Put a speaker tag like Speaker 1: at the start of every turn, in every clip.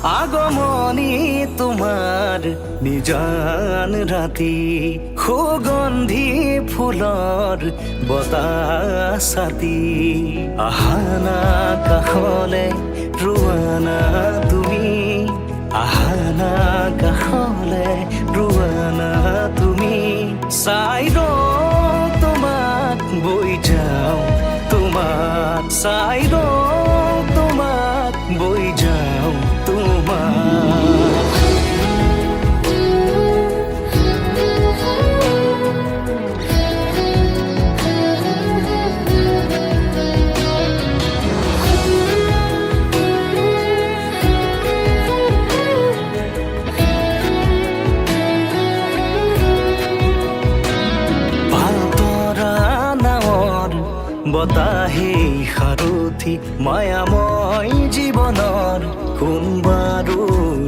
Speaker 1: আগমনী তোমাৰ নিজান ৰাতি সুগন্ধি ফুলৰ বতাহ ছাতি আহানা কাষলে ৰোৱানা তুমি আহানা কাষলে ৰোৱানা তুমি চাই ৰওঁ তোমাক বৈ যাওঁ তোমাক চাই ৰওঁ তোমাক বৈ যাওঁ বতাহে সাৰথি মায়াময় জীৱনৰ কোনবাৰো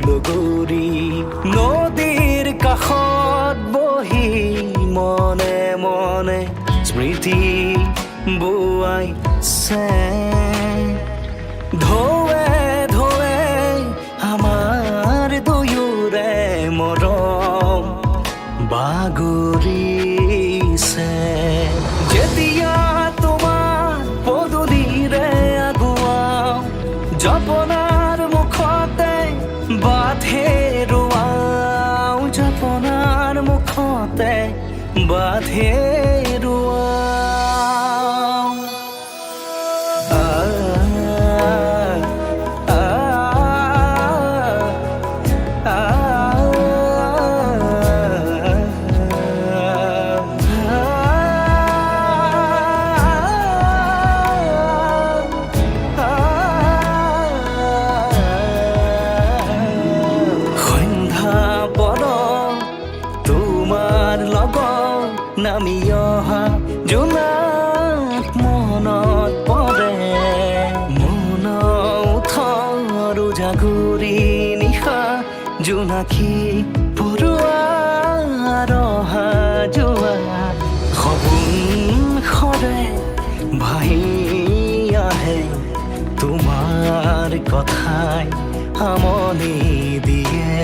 Speaker 1: লগৰী নদীৰ কাষত বহি মনে মনে স্মৃতি বোৱাইছে ঢৌৱে ঢৌৱে আমাৰ দুয়োৰে মৰম বাগৰিছে যেতিয়া জপনাৰ মুখতে বাঁধে ৰোৱাও জপনাৰ মুখতে বাঁধে ৰোৱাও নামি অহা জোনাক মনত পৰে মন উঠৰ জাগৰি নিশা জোনাকী পৰুৱা ৰহা যোৱা সপোন সৰে ভাহি আহে তোমাৰ কথাই আমনি দিয়ে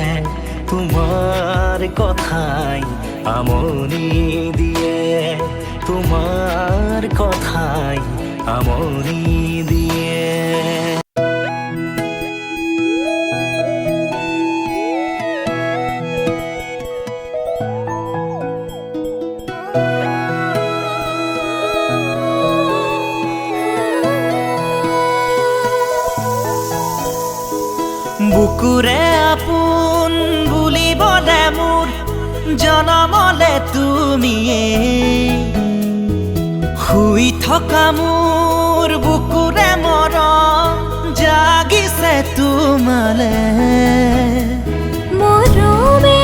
Speaker 1: তোমাৰ কথাই আমনি দিয়ে তোমাৰ কথাই আমনি দিয়ে
Speaker 2: বুকুৰে আপোন বুলিবলে মোৰ জনমলে তুমিয়ে শুই থকা মোৰ বুকুৰে মৰম জাগিছে তোমালে
Speaker 3: মৰমে